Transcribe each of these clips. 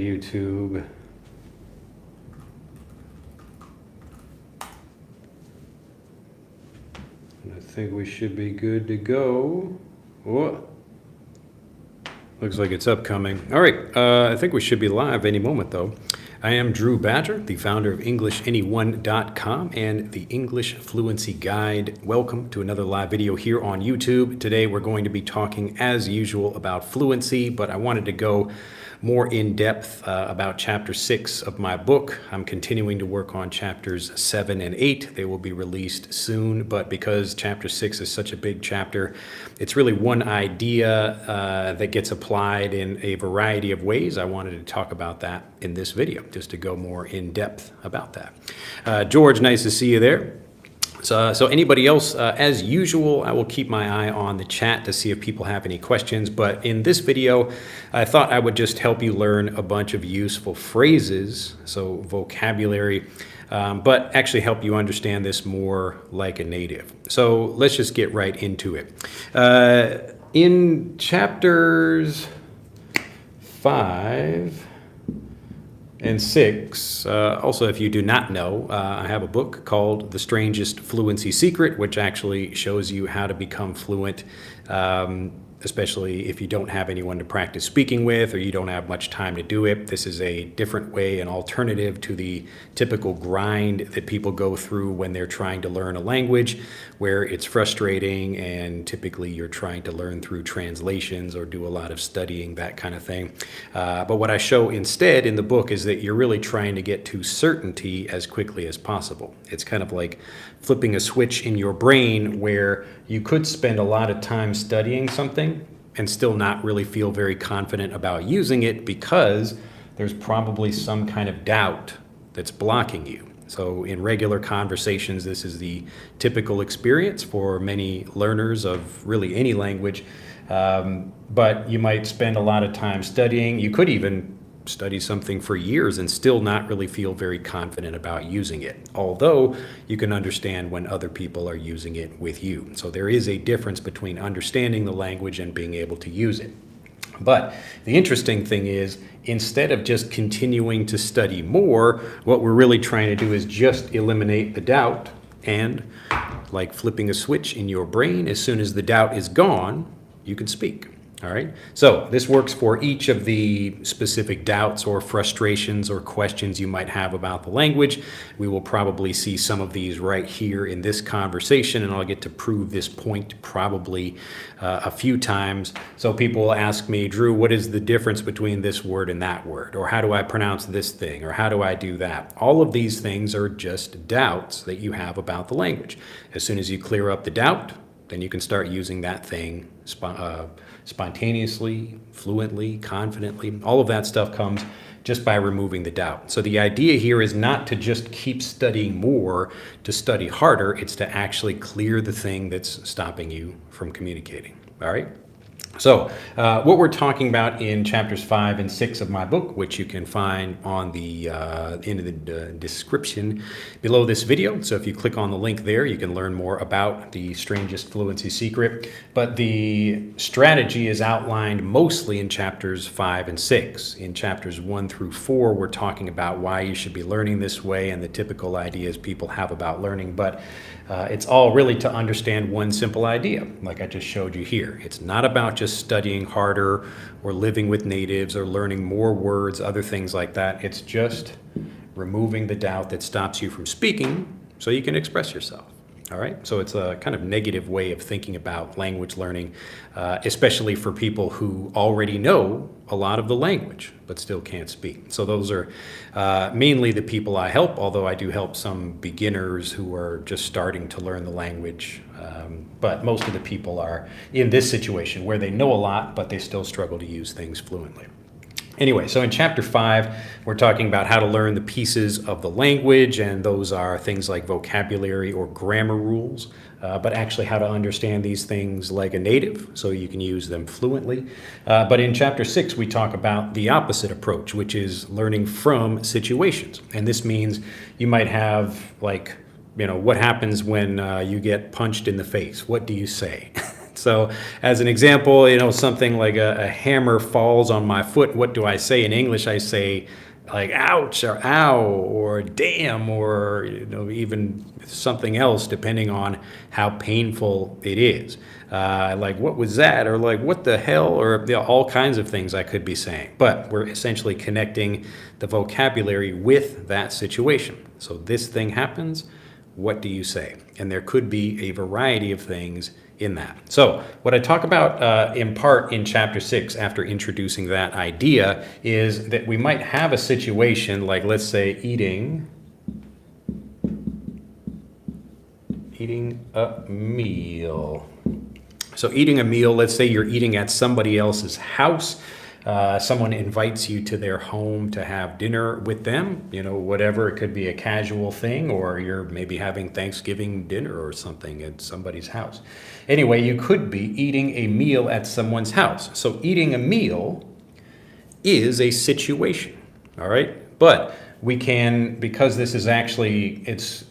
YouTube. And I think we should be good to go. Whoa. Looks like it's upcoming. All right, I think we should be live any moment, though. I am Drew Badger, the founder of EnglishAnyone.com and the English Fluency Guide. Welcome to another live video here on YouTube. Today we're going to be talking, as usual, about fluency, but I wanted to go more in depth about Chapter 6 of my book. I'm continuing to work on Chapters 7 and 8. They will be released soon, but because Chapter 6 is such a big chapter, it's really one idea that gets applied in a variety of ways. I wanted to talk about that in this video, just to go more in depth about that. George, nice to see you there. So anybody else, as usual, I will keep my eye on the chat to see if people have any questions. But in this video, I thought I would just help you learn a bunch of useful phrases, so vocabulary, but actually help you understand this more like a native. So let's just get right into it. In chapters 5 and 6, also, if you do not know, I have a book called The Strangest Fluency Secret, which actually shows you how to become fluent, especially if you don't have anyone to practice speaking with or you don't have much time to do it. This is a different way, an alternative to the typical grind that people go through when they're trying to learn a language, where it's frustrating and typically you're trying to learn through translations or do a lot of studying, that kind of thing. But what I show instead in the book is that you're really trying to get to certainty as quickly as possible. It's kind of like flipping a switch in your brain where you could spend a lot of time studying something and still not really feel very confident about using it because there's probably some kind of doubt that's blocking you. So in regular conversations, this is the typical experience for many learners of really any language. But you might spend a lot of time studying. You could even study something for years and still not really feel very confident about using it, although you can understand when other people are using it with you. So there is a difference between understanding the language and being able to use it. But the interesting thing is, instead of just continuing to study more, what we're really trying to do is just eliminate the doubt, and like flipping a switch in your brain, as soon as the doubt is gone, you can speak. All right, so this works for each of the specific doubts or frustrations or questions you might have about the language. We will probably see some of these right here in this conversation, and I'll get to prove this point probably a few times. So people will ask me, Drew, what is the difference between this word and that word? Or how do I pronounce this thing? Or how do I do that? All of these things are just doubts that you have about the language. As soon as you clear up the doubt, then you can start using that thing spontaneously, fluently, confidently. All of that stuff comes just by removing the doubt. So the idea here is not to just keep studying more to study harder. It's to actually clear the thing that's stopping you from communicating. All right? So what we're talking about in chapters 5 and 6 of my book, which you can find on the end of the description below this video. So if you click on the link there, you can learn more about the strangest fluency secret. But the strategy is outlined mostly in chapters 5 and 6. In chapters 1 through 4, we're talking about why you should be learning this way and the typical ideas people have about learning. But it's all really to understand one simple idea, like I just showed you here. It's not about just studying harder or living with natives or learning more words, other things like that. It's just removing the doubt that stops you from speaking so you can express yourself. All right, so it's a kind of negative way of thinking about language learning, especially for people who already know a lot of the language but still can't speak. So those are mainly the people I help, although I do help some beginners who are just starting to learn the language. But most of the people are in this situation where they know a lot, but they still struggle to use things fluently. Anyway, so in chapter 5, we're talking about how to learn the pieces of the language, and those are things like vocabulary or grammar rules, but actually how to understand these things like a native so you can use them fluently. But in chapter 6, we talk about the opposite approach, which is learning from situations. And this means you might have, like, what happens when you get punched in the face? What do you say? So as an example, something like a hammer falls on my foot. What do I say in English? I say like ouch or ow or damn or even something else depending on how painful it is. Like what was that, or like what the hell, or all kinds of things I could be saying. But we're essentially connecting the vocabulary with that situation. So this thing happens, what do you say? And there could be a variety of things in that. So what I talk about in part in chapter 6 after introducing that idea is that we might have a situation like, let's say, eating a meal. So eating a meal, let's say you're eating at somebody else's house. Someone invites you to their home to have dinner with them, whatever. It could be a casual thing, or you're maybe having Thanksgiving dinner or something at somebody's house. Anyway, you could be eating a meal at someone's house. So eating a meal is a situation, all right? But we can, because this is actually, it's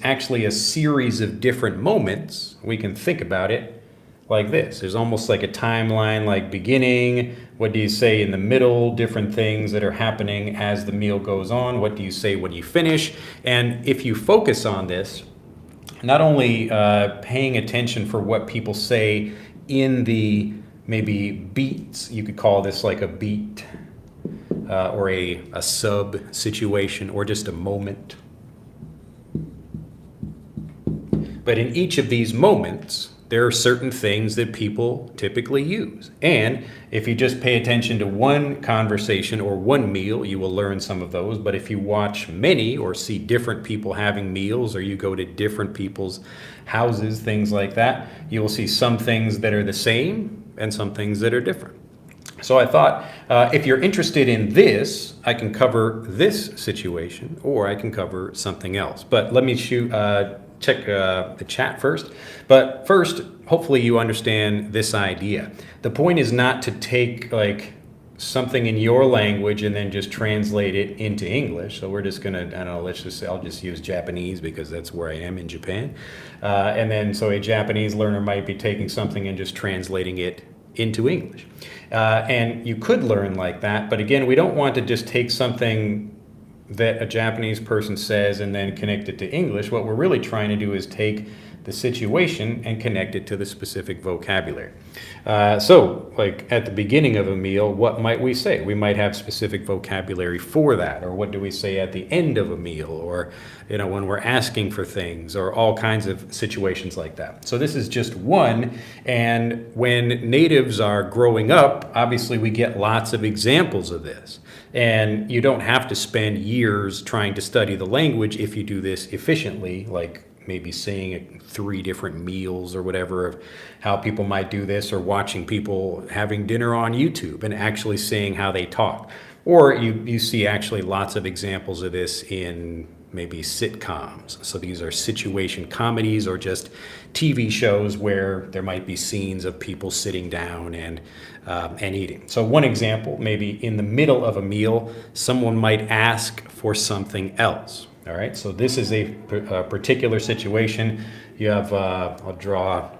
actually a series of different moments, we can think about it like this. There's almost like a timeline, like beginning, what do you say in the middle, different things that are happening as the meal goes on, what do you say when you finish. And if you focus on this, not only paying attention for what people say in the maybe beats, you could call this like a beat or a sub situation or just a moment. But in each of these moments, there are certain things that people typically use. And if you just pay attention to one conversation or one meal, you will learn some of those. But if you watch many or see different people having meals, or you go to different people's houses, things like that, you will see some things that are the same and some things that are different. So I thought, if you're interested in this, I can cover this situation, or I can cover something else. But let me check the chat first. But first, hopefully you understand this idea. The point is not to take like something in your language and then just translate it into English. So we're just gonna, I don't know, I'll just use Japanese because that's where I am in Japan. And then so a Japanese learner might be taking something and just translating it into English. And you could learn like that, but again, we don't want to just take something that a Japanese person says and then connect it to English. What we're really trying to do is take the situation and connect it to the specific vocabulary. So like at the beginning of a meal, what might we say? We might have specific vocabulary for that. Or what do we say at the end of a meal? Or when we're asking for things, or all kinds of situations like that. So this is just one. And when natives are growing up, obviously we get lots of examples of this. And you don't have to spend years trying to study the language if you do this efficiently, like maybe saying 3 different meals or whatever of how people might do this, or watching people having dinner on YouTube and actually seeing how they talk. Or you see actually lots of examples of this in maybe sitcoms. So these are situation comedies or just TV shows where there might be scenes of people sitting down and eating. So one example, maybe in the middle of a meal, someone might ask for something else. All right, so this is a particular situation. You have, I'll draw a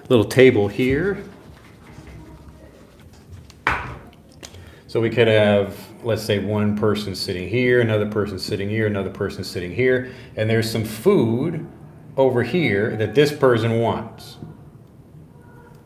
little table here. So we could have, let's say, one person sitting here, another person sitting here, another person sitting here, and there's some food over here that this person wants.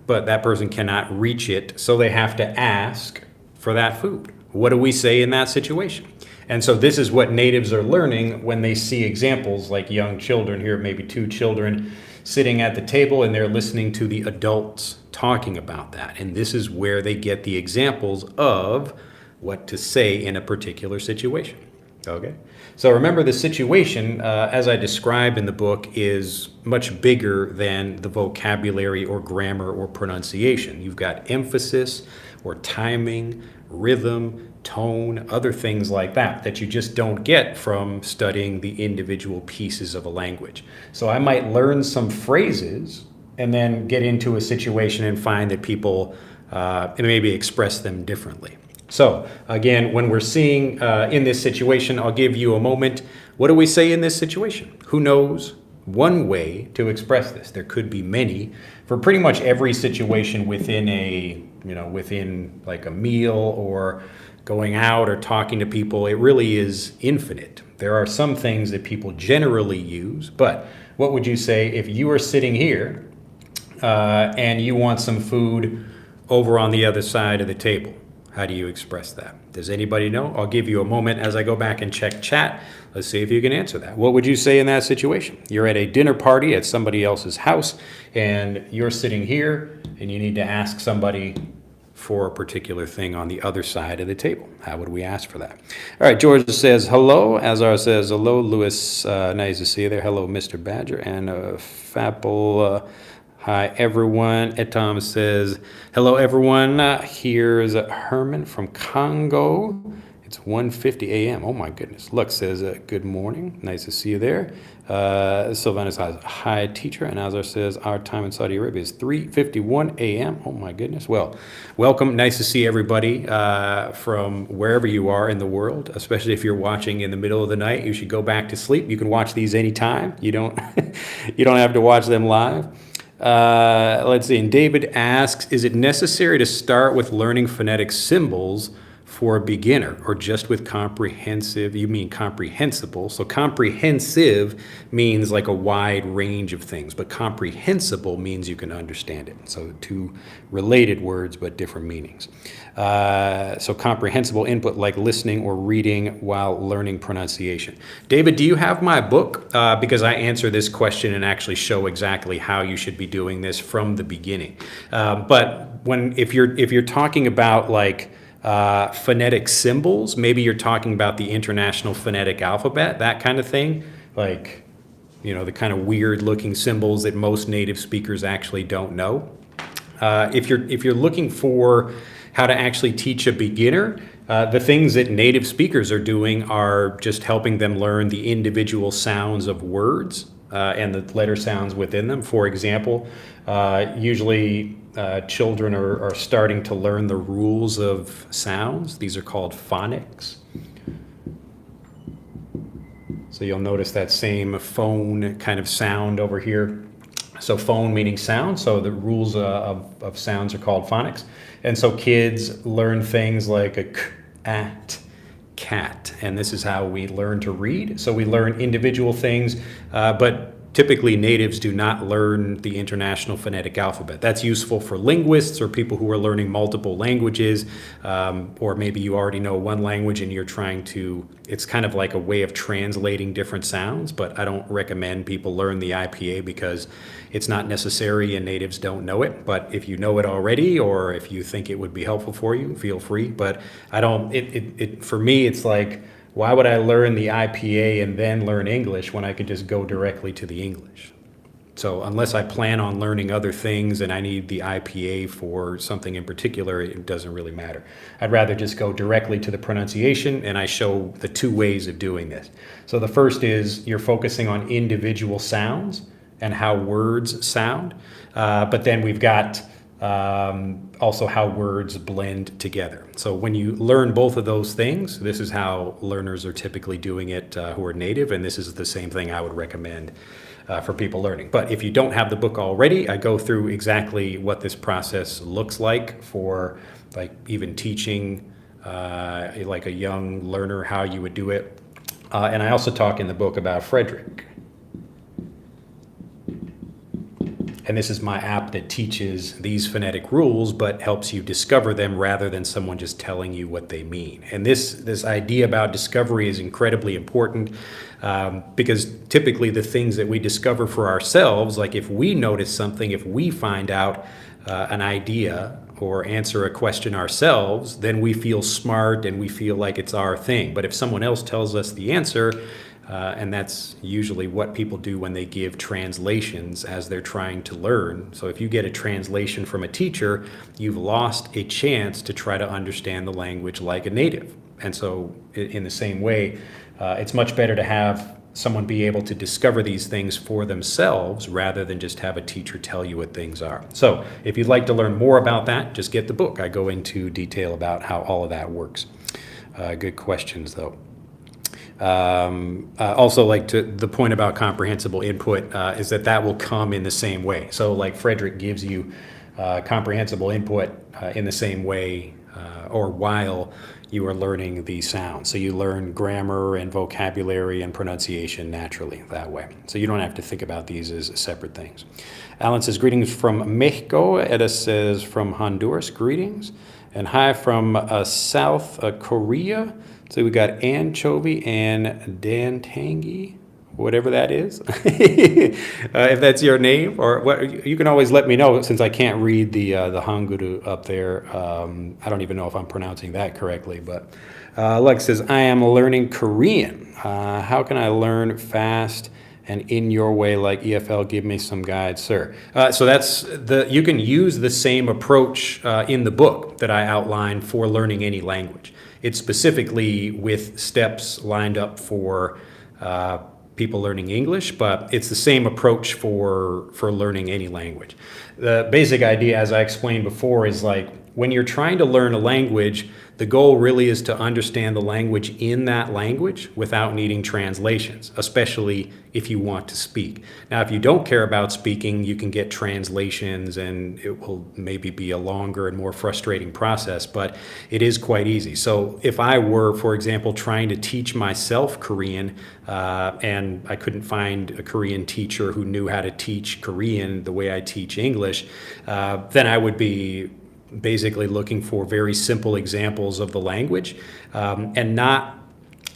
But that person cannot reach it, so they have to ask for that food. What do we say in that situation? And so this is what natives are learning when they see examples like young children here, maybe 2 children sitting at the table, and they're listening to the adults talking about that. And this is where they get the examples of what to say in a particular situation. Okay? So remember, the situation, as I describe in the book, is much bigger than the vocabulary or grammar or pronunciation. You've got emphasis or timing, rhythm, tone, other things like that you just don't get from studying the individual pieces of a language. So I might learn some phrases and then get into a situation and find that people maybe express them differently. So again, when we're seeing in this situation, I'll give you a moment. What do we say in this situation? Who knows one way to express this. There could be many for pretty much every situation within like a meal or going out or talking to people. It really is infinite. There are some things that people generally use, but what would you say if you are sitting here and you want some food over on the other side of the table? How do you express that? Does anybody know? I'll give you a moment as I go back and check chat. Let's see if you can answer that. What would you say in that situation? You're at a dinner party at somebody else's house, and you're sitting here, and you need to ask somebody for a particular thing on the other side of the table. How would we ask for that? All right, George says hello. Azar says hello. Lewis, nice to see you there. Hello, Mr. Badger. And Fapple, hi, everyone. Etam says, hello, everyone. Here's Herman from Congo. It's 1:50 a.m. Oh, my goodness. Lux says, good morning. Nice to see you there. Sylvanus says, hi, teacher. And Azar says, our time in Saudi Arabia is 3:51 a.m. Oh, my goodness. Well, welcome. Nice to see everybody from wherever you are in the world, especially if you're watching in the middle of the night. You should go back to sleep. You can watch these anytime. You don't have to watch them live. Let's see. And David asks, is it necessary to start with learning phonetic symbols for a beginner, or just with comprehensive? You mean comprehensible. So comprehensive means like a wide range of things, but comprehensible means you can understand it. So two related words, but different meanings. So comprehensible input like listening or reading while learning pronunciation. David, do you have my book? Because I answer this question and actually show exactly how you should be doing this from the beginning. But if you're talking about like phonetic symbols, maybe you're talking about the International Phonetic Alphabet, that kind of thing, like, the kind of weird looking symbols that most native speakers actually don't know. If you're looking for how to actually teach a beginner, the things that native speakers are doing are just helping them learn the individual sounds of words and the letter sounds within them. For example, usually children are starting to learn the rules of sounds. These are called phonics. So you'll notice that same phone kind of sound over here. So phone meaning sound, so the rules of sounds are called phonics. And so kids learn things like a k, at, cat, and this is how we learn to read. So we learn individual things, but typically natives do not learn the International Phonetic Alphabet. That's useful for linguists or people who are learning multiple languages, or maybe you already know one language and you're trying to, it's kind of like a way of translating different sounds, but I don't recommend people learn the IPA because it's not necessary and natives don't know it. But if you know it already, or if you think it would be helpful for you, feel free. But I don't, for me, it's like, why would I learn the IPA and then learn English when I could just go directly to the English? So unless I plan on learning other things and I need the IPA for something in particular, it doesn't really matter. I'd rather just go directly to the pronunciation, and I show the two ways of doing this. So the first is you're focusing on individual sounds and how words sound, but then we've got also how words blend together. So when you learn both of those things, this is how learners are typically doing it who are native, and this is the same thing I would recommend for people learning. But if you don't have the book already, I go through exactly what this process looks like for like even teaching like a young learner how you would do it. And I also talk in the book about Frederick. And this is my app that teaches these phonetic rules, but helps you discover them rather than someone just telling you what they mean. And this idea about discovery is incredibly important because typically the things that we discover for ourselves, like if we notice something, if we find out an idea or answer a question ourselves, then we feel smart and we feel like it's our thing. But if someone else tells us the answer, and that's usually what people do when they give translations as they're trying to learn. So if you get a translation from a teacher, you've lost a chance to try to understand the language like a native. And so in the same way, it's much better to have someone be able to discover these things for themselves rather than just have a teacher tell you what things are. So if you'd like to learn more about that, just get the book. I go into detail about how all of that works. Good questions, though. Also, like to the point about comprehensible input is that will come in the same way. So like Frederick gives you comprehensible input in the same way or while you are learning the sounds. So you learn grammar and vocabulary and pronunciation naturally that way. So you don't have to think about these as separate things. Alan says, greetings from Mexico. Eda says, from Honduras, greetings. And hi from South Korea. So we got anchovy and dantangi, whatever that is. If that's your name, or what, you can always let me know since I can't read the Hanguru up there. I don't even know if I'm pronouncing that correctly, but Lex says, I am learning Korean. How can I learn fast and in your way like EFL? Give me some guide, sir. So you can use the same approach in the book that I outline for learning any language. It's specifically with steps lined up for people learning English, but it's the same approach for learning any language. The basic idea, as I explained before, is like when you're trying to learn a language, the goal really is to understand the language in that language without needing translations, especially if you want to speak. Now, if you don't care about speaking, you can get translations and it will maybe be a longer and more frustrating process, but it is quite easy. So if I were, for example, trying to teach myself Korean and I couldn't find a Korean teacher who knew how to teach Korean the way I teach English, then I would be basically looking for very simple examples of the language and not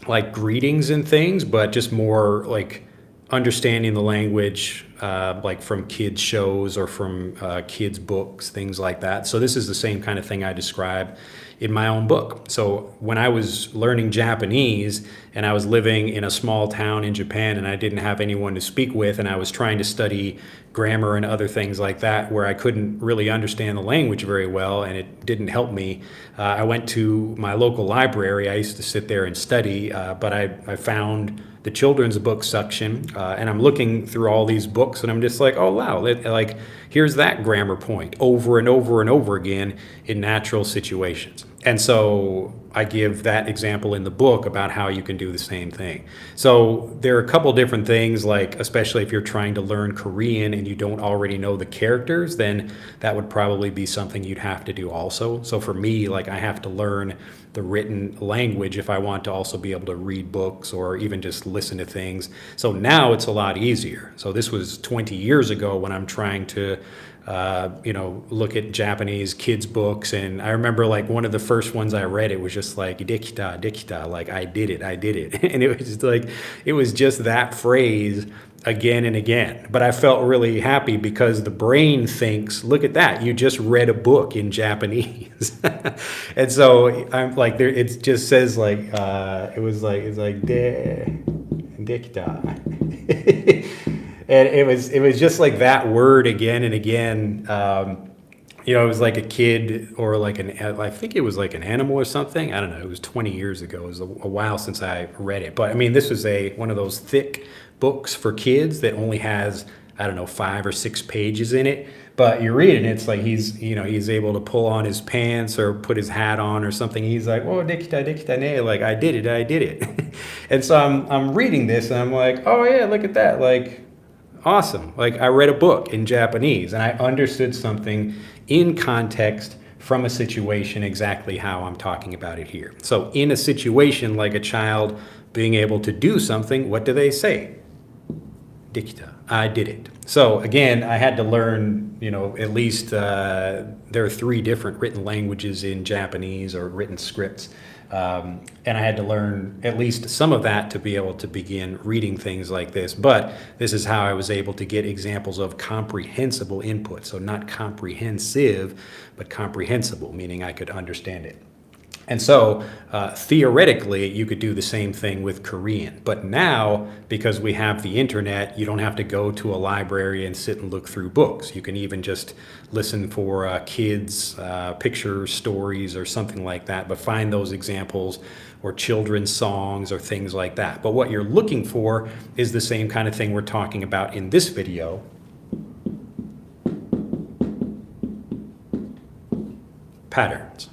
like greetings and things, but just more like understanding the language like from kids shows or from kids books, things like that. So this is the same kind of thing I describe in my own book. So when I was learning Japanese and I was living in a small town in Japan and I didn't have anyone to speak with and I was trying to study grammar and other things like that where I couldn't really understand the language very well and it didn't help me, I went to my local library. I used to sit there and study, but I found the children's book section and I'm looking through all these books and I'm just like, oh wow, like here's that grammar point over and over and over again in natural situations. And so I give that example in the book about how you can do the same thing. So there are a couple different things, like especially if you're trying to learn Korean and you don't already know the characters, then that would probably be something you'd have to do also. So for me, like I have to learn the written language if I want to also be able to read books or even just listen to things. So now it's a lot easier. So this was 20 years ago when I'm trying to look at Japanese kids books. And I remember like one of the first ones I read, it was just like, dekita, dekita, like I did it. And it was like, it was just that phrase again and again. But I felt really happy because the brain thinks, look at that, you just read a book in Japanese. And so I'm like, there, it just says like, it's like, dekita. And it was just like that word again and again. It was like a kid or like I think it was like an animal or something. I don't know. It was 20 years ago. It was a while since I read it. But I mean, this was one of those thick books for kids that only has, I don't know, 5 or 6 pages in it. But you read it and it's like he's able to pull on his pants or put his hat on or something. He's like, oh, dekita ne, like I did it. And so I'm reading this and I'm like, oh yeah, look at that. Like, awesome. Like I read a book in Japanese and I understood something in context from a situation exactly how I'm talking about it here. So in a situation like a child being able to do something, what do they say? Dekita. I did it. So again, I had to learn, at least there are 3 different written languages in Japanese or written scripts. And I had to learn at least some of that to be able to begin reading things like this. But this is how I was able to get examples of comprehensible input. So not comprehensive, but comprehensible, meaning I could understand it. And so theoretically, you could do the same thing with Korean. But now, because we have the internet, you don't have to go to a library and sit and look through books. You can even just listen for kids' picture stories or something like that, but find those examples or children's songs or things like that. But what you're looking for is the same kind of thing we're talking about in this video. Patterns.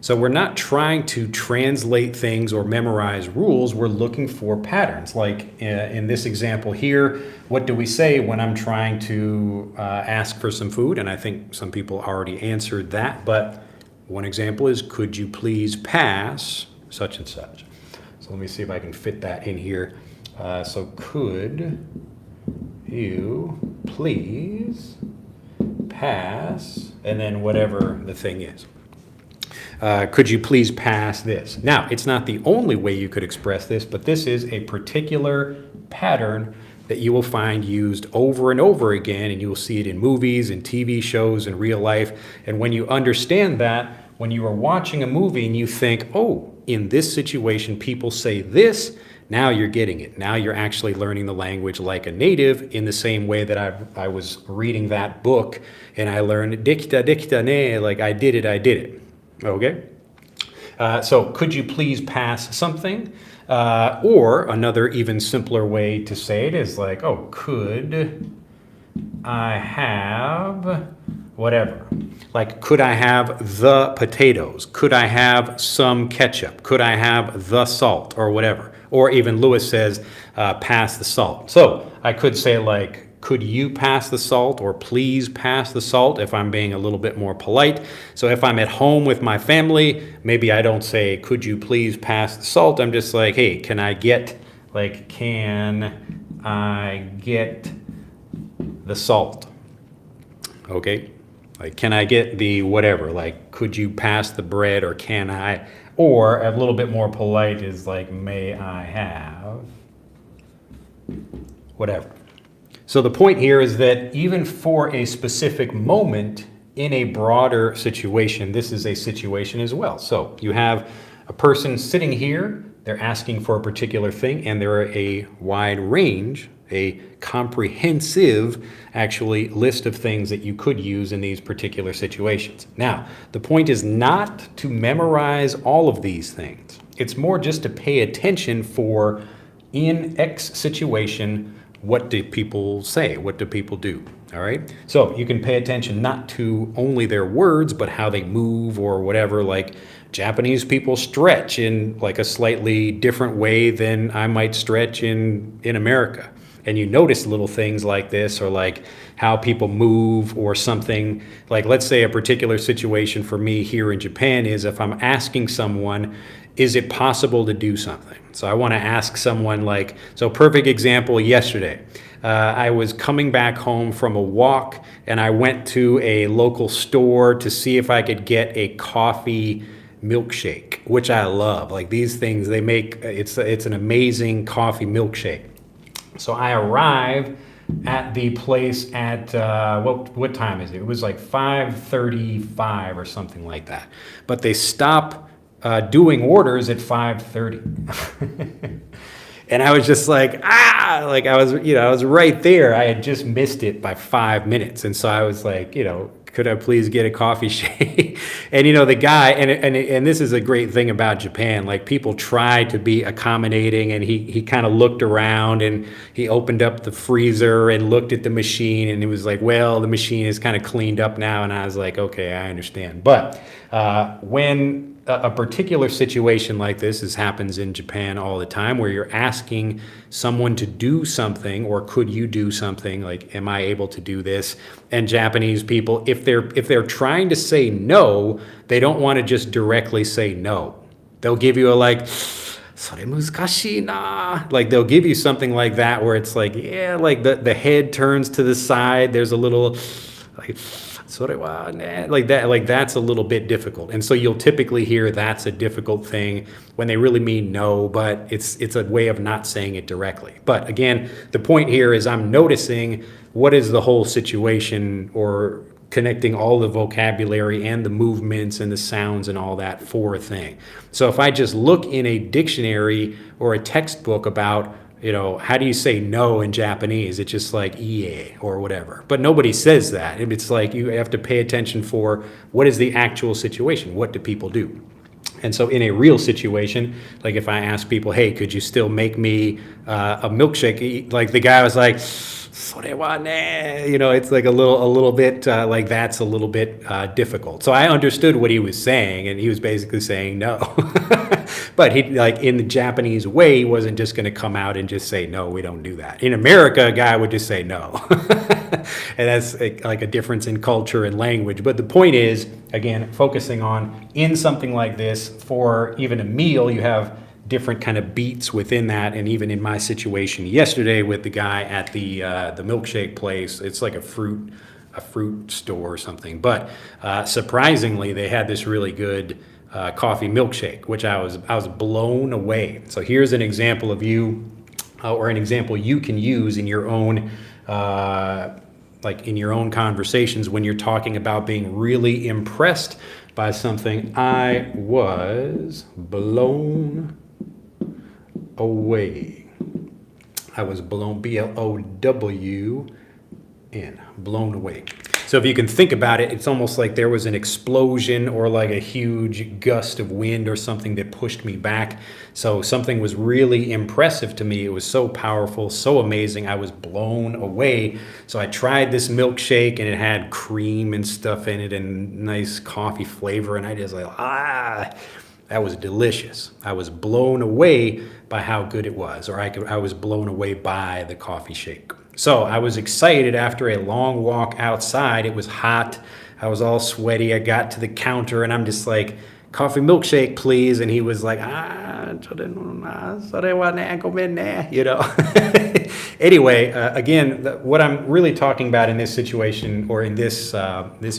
So we're not trying to translate things or memorize rules. We're looking for patterns. Like in this example here, what do we say when I'm trying to ask for some food? And I think some people already answered that. But one example is, could you please pass such and such? So let me see if I can fit that in here. So could you please pass, and then whatever the thing is. Could you please pass this? Now, it's not the only way you could express this, but this is a particular pattern that you will find used over and over again, and you will see it in movies and TV shows and real life. And when you understand that, when you are watching a movie and you think, oh, in this situation, people say this, now you're getting it. Now you're actually learning the language like a native, in the same way that I was reading that book and I learned dikta dikta ne, like I did it. Okay? So could you please pass something? Or another even simpler way to say it is like, oh, could I have whatever? Like, could I have the potatoes? Could I have some ketchup? Could I have the salt, or whatever? Or even Lewis says, pass the salt. So I could say like, could you pass the salt, or please pass the salt, if I'm being a little bit more polite. So if I'm at home with my family, maybe I don't say, could you please pass the salt? I'm just like, hey, can I get the salt? Okay. Like, can I get the whatever? Like, could you pass the bread, or can I? Or a little bit more polite is like, may I have whatever. So the point here is that even for a specific moment in a broader situation, this is a situation as well. So you have a person sitting here, they're asking for a particular thing, and there are a wide range, a comprehensive, actually, list of things that you could use in these particular situations. Now, the point is not to memorize all of these things. It's more just to pay attention for, in X situation, what do people say? What do people do? All right. So you can pay attention not to only their words, but how they move or whatever. Like, Japanese people stretch in like a slightly different way than I might stretch in America. And you notice little things like this, or like how people move or something. Like, let's say a particular situation for me here in Japan is, if I'm asking someone, is it possible to do something? So I want to ask someone, like, so perfect example, yesterday. I was coming back home from a walk, and I went to a local store to see if I could get a coffee milkshake, which I love. Like, these things they make, it's an amazing coffee milkshake. So I arrive at the place at, what time is it? It was like 5:35 or something like that. But they stop doing orders at 5:30. And I was just like, like I was right there. I had just missed it by 5 minutes. And so I was like, could I please get a coffee shake? And the guy, and this is a great thing about Japan, like, people try to be accommodating, and he kind of looked around, and he opened up the freezer and looked at the machine, and he was like, well, the machine is kind of cleaned up now. And I was like, okay, I understand. But when a particular situation like this happens in Japan all the time, where you're asking someone to do something, or could you do something, like, am I able to do this? And Japanese people, if they're trying to say no, they don't want to just directly say no. They'll give you a like, それ難しいな. Like, they'll give you something like that, where it's like, yeah, like the head turns to the side, there's a little like, like that, like that's a little bit difficult. And so you'll typically hear that's a difficult thing when they really mean no, but it's a way of not saying it directly. But again, the point here is I'm noticing what is the whole situation, or connecting all the vocabulary and the movements and the sounds and all that for a thing. So if I just look in a dictionary or a textbook about, how do you say no in Japanese? It's just like ie or whatever. But nobody says that. It's like you have to pay attention for what is the actual situation. What do people do? And so in a real situation, like if I ask people, hey, could you still make me a milkshake? Like the guy was like, "Sorewa ne," it's like a little bit like that's a little bit difficult. So I understood what he was saying, and he was basically saying no. But he, like in the Japanese way, he wasn't just going to come out and just say, no, we don't do that. In America, a guy would just say no. And that's like a difference in culture and language. But the point is, again, focusing on in something like this, for even a meal, you have different kind of beats within that. And even in my situation yesterday with the guy at the milkshake place, it's like a fruit store or something. But surprisingly, they had this really good coffee milkshake, which I was blown away. So here's an example of or an example you can use in your own conversations when you're talking about being really impressed by something. I was blown away. I was blown, B-L-O-W-N, blown away. So if you can think about it, it's almost like there was an explosion or like a huge gust of wind or something that pushed me back. So something was really impressive to me. It was so powerful, so amazing. I was blown away. So I tried this milkshake, and it had cream and stuff in it and nice coffee flavor. And I just like, that was delicious. I was blown away by how good it was, or I was blown away by the coffee shake. So I was excited after a long walk outside. It was hot. I was all sweaty. I got to the counter, and I'm just like, coffee milkshake, please. And he was like, Anyway, again, what I'm really talking about in this situation, or in this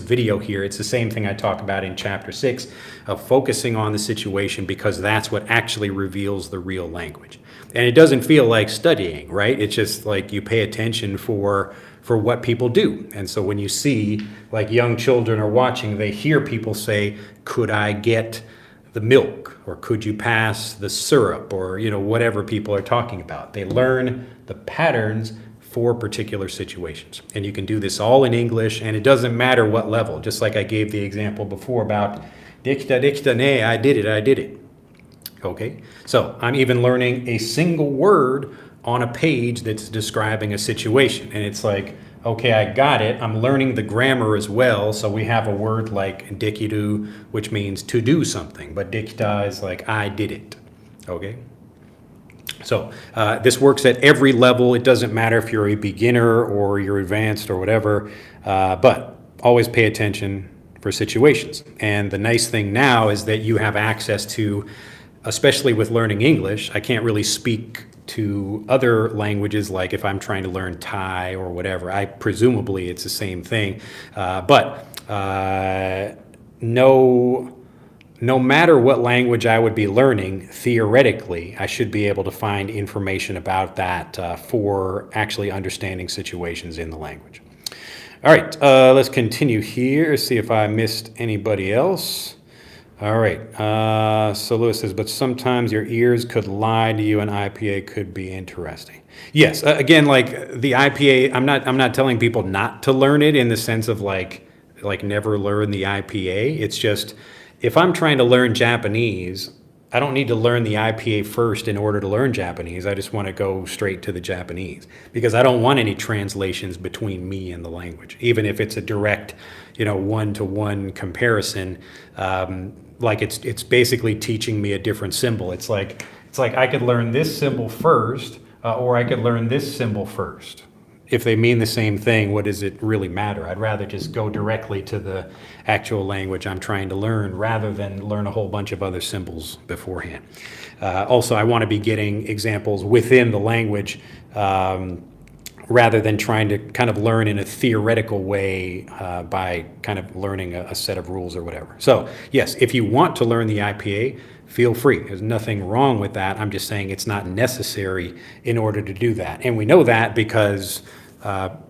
video here, it's the same thing I talk about in chapter 6 of focusing on the situation, because that's what actually reveals the real language. And it doesn't feel like studying, right? It's just like you pay attention for what people do. And so when you see, like, young children are watching, they hear people say, could I get the milk? Or could you pass the syrup? Or, whatever people are talking about. They learn the patterns for particular situations. And you can do this all in English, and it doesn't matter what level. Just like I gave the example before about dikta ne, I did it. Okay, so I'm even learning a single word on a page that's describing a situation. And it's like, okay, I got it. I'm learning the grammar as well. So we have a word like dikiru, which means to do something. But dikita is like, I did it. Okay? So this works at every level. It doesn't matter if you're a beginner or you're advanced or whatever. But always pay attention for situations. And the nice thing now is that you have access to, especially with learning English, I can't really speak to other languages, like if I'm trying to learn Thai or whatever. Presumably it's the same thing. But no matter what language I would be learning, theoretically, I should be able to find information about that for actually understanding situations in the language. All right, let's continue here, see if I missed anybody else. All right, so Lewis says, but sometimes your ears could lie to you, and IPA could be interesting. Yes, again, like the IPA, I'm not telling people not to learn it in the sense of like never learn the IPA. It's just, if I'm trying to learn Japanese, I don't need to learn the IPA first in order to learn Japanese. I just want to go straight to the Japanese, because I don't want any translations between me and the language, even if it's a direct, one-to-one comparison. Like it's basically teaching me a different symbol. It's like I could learn this symbol first, or I could learn this symbol first. If they mean the same thing, what does it really matter? I'd rather just go directly to the actual language I'm trying to learn, rather than learn a whole bunch of other symbols beforehand. Also, I want to be getting examples within the language, rather than trying to kind of learn in a theoretical way by kind of learning a set of rules or whatever. So yes, if you want to learn the IPA, feel free. There's nothing wrong with that. I'm just saying it's not necessary in order to do that. And we know that because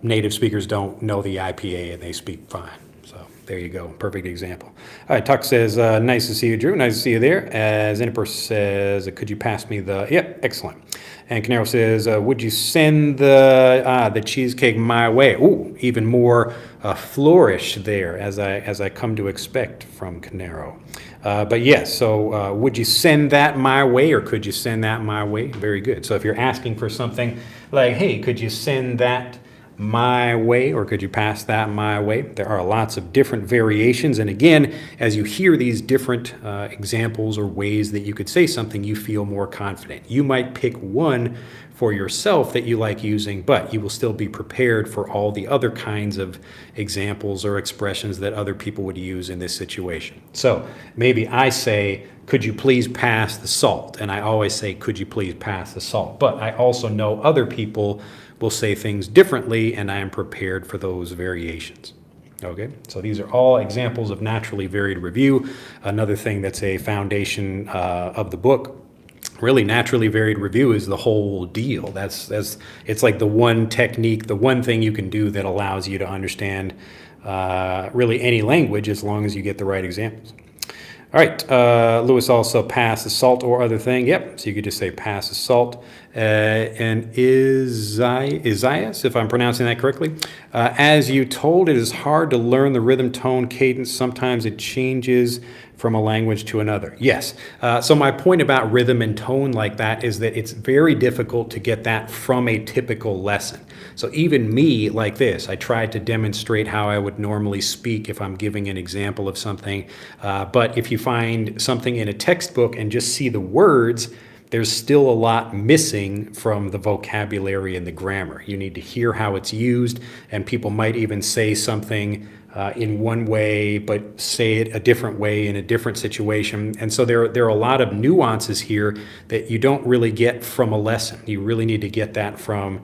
native speakers don't know the IPA and they speak fine. So there you go, perfect example. All right, Tuck says, nice to see you, Drew. Nice to see you there. Zinniper says, could you pass me the, yep, excellent. And Canaro says, would you send the cheesecake my way? Ooh, even more flourish there, as I come to expect from Canaro. But yes, so would you send that my way, or could you send that my way? Very good. So if you're asking for something like, hey, could you send that my way, or could you pass that my way? There are lots of different variations. And again, as you hear these different examples or ways that you could say something, you feel more confident. You might pick one for yourself that you like using, but you will still be prepared for all the other kinds of examples or expressions that other people would use in this situation. So maybe I say, could you please pass the salt? And I always say, could you please pass the salt? But I also know other people will say things differently, and I am prepared for those variations. Okay, so these are all examples of naturally varied review. Another thing that's a foundation of the book. Really, naturally varied review is the whole deal. That's it's like the one technique, the one thing you can do that allows you to understand really any language, as long as you get the right examples. All right, Lewis also pass the salt or other thing. Yep, so you could just say pass the salt. And Isaias, if I'm pronouncing that correctly, as you told, it is hard to learn the rhythm, tone, cadence. Sometimes it changes from a language to another. Yes, so my point about rhythm and tone like that is that it's very difficult to get that from a typical lesson. So even me, like this, I tried to demonstrate how I would normally speak if I'm giving an example of something. But if you find something in a textbook and just see the words, there's still a lot missing from the vocabulary and the grammar. You need to hear how it's used, and people might even say something in one way, but say it a different way in a different situation. And so there are a lot of nuances here that you don't really get from a lesson. You really need to get that from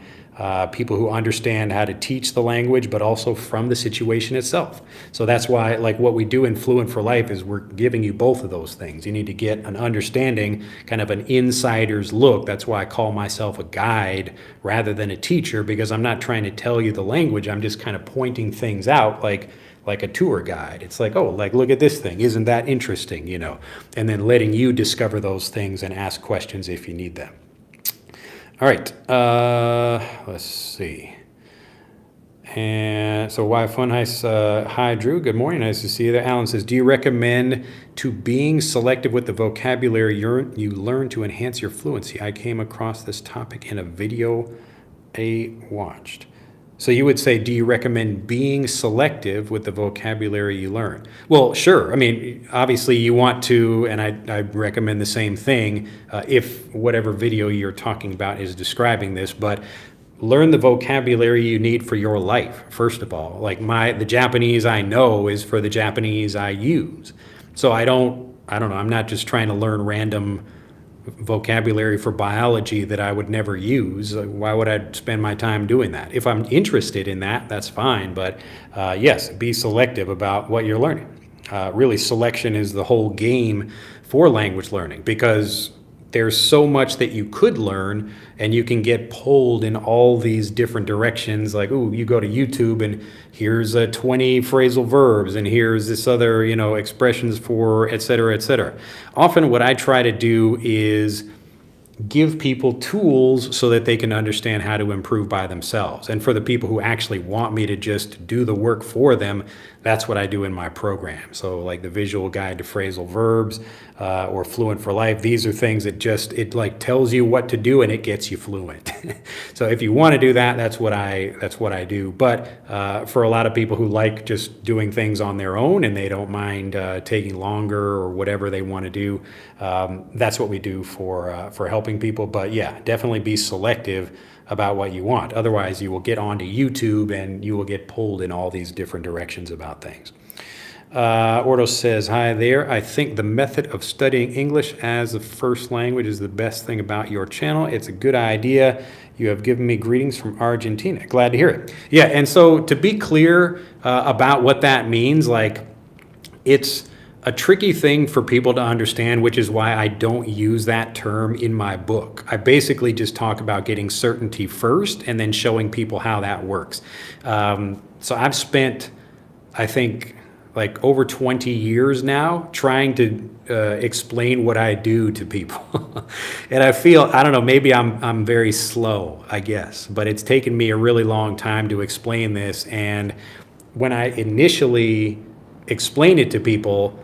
people who understand how to teach the language, but also from the situation itself. So that's why, like, what we do in Fluent for Life is we're giving you both of those things. You need to get an understanding, kind of an insider's look. That's why I call myself a guide rather than a teacher, because I'm not trying to tell you the language. I'm just kind of pointing things out like a tour guide. It's like, oh, like, look at this thing. Isn't that interesting, you know? And then letting you discover those things and ask questions if you need them. All right, let's see. And so why Fun hi Drew, good morning, nice to see you there. Alan says, do you recommend to being selective with the vocabulary you learn to enhance your fluency? I came across this topic in a video I watched. So you would say, do you recommend being selective with the vocabulary you learn? Well, sure. I mean, obviously you want to, and I recommend the same thing if whatever video you're talking about is describing this, but learn the vocabulary you need for your life, first of all. Like the Japanese I know is for the Japanese I use. So I don't know, I'm not just trying to learn random vocabulary for biology that I would never use. Why would I spend my time doing that? If I'm interested in that, that's fine. But yes, be selective about what you're learning. Really, selection is the whole game for language learning, because there's so much that you could learn, and you can get pulled in all these different directions. Like, ooh, you go to YouTube and here's 20 phrasal verbs, and here's this other, expressions for et cetera, et cetera. Often what I try to do is give people tools so that they can understand how to improve by themselves. And for the people who actually want me to just do the work for them, that's what I do in my program. So like the Visual Guide to Phrasal Verbs or Fluent for Life, these are things that it like tells you what to do and it gets you fluent. So if you want to do that, that's what I do. But for a lot of people who like just doing things on their own and they don't mind taking longer or whatever they want to do, that's what we do for helping people. But yeah, definitely be selective about what you want. Otherwise, you will get onto YouTube and you will get pulled in all these different directions about things. Ordo says, hi there. I think the method of studying English as a first language is the best thing about your channel. It's a good idea. You have given me greetings from Argentina. Glad to hear it. Yeah, and so to be clear about what that means, like, it's a tricky thing for people to understand, which is why I don't use that term in my book. I basically just talk about getting certainty first and then showing people how that works. So I've spent, I think, like over 20 years now trying to explain what I do to people. And I don't know, maybe I'm very slow, I guess, but it's taken me a really long time to explain this. And when I initially explain it to people,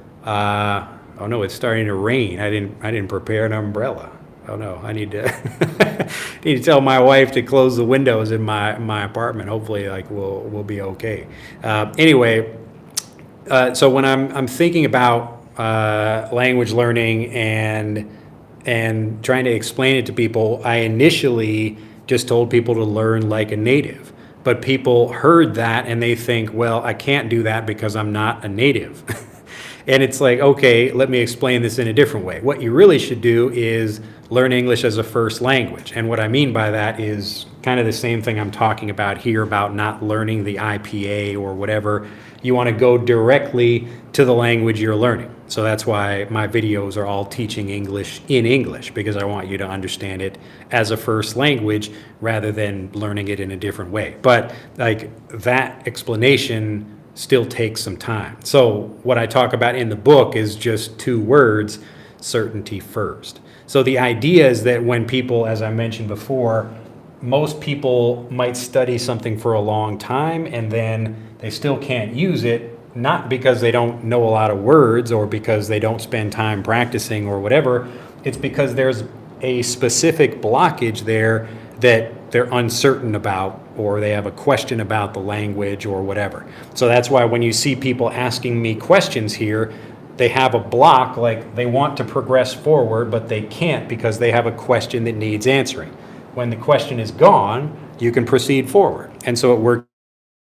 Oh no, it's starting to rain. I didn't prepare an umbrella. Oh no, I need to need to tell my wife to close the windows in my apartment. Hopefully, like we'll be okay. Anyway, so when I'm thinking about language learning and trying to explain it to people, I initially just told people to learn like a native. But people heard that and they think, well, I can't do that because I'm not a native. And it's like, okay, let me explain this in a different way. What you really should do is learn English as a first language. And what I mean by that is kind of the same thing I'm talking about here about not learning the IPA or whatever. You want to go directly to the language you're learning. So that's why my videos are all teaching English in English, because I want you to understand it as a first language rather than learning it in a different way. But like that explanation still takes some time. So what I talk about in the book is just 2 words: certainty first. So the idea is that when people, as I mentioned before, most people might study something for a long time and then they still can't use it, not because they don't know a lot of words or because they don't spend time practicing or whatever. It's because there's a specific blockage there that they're uncertain about, or they have a question about the language or whatever. So that's why when you see people asking me questions here, they have a block, like they want to progress forward, but they can't because they have a question that needs answering. When the question is gone, you can proceed forward. And so it works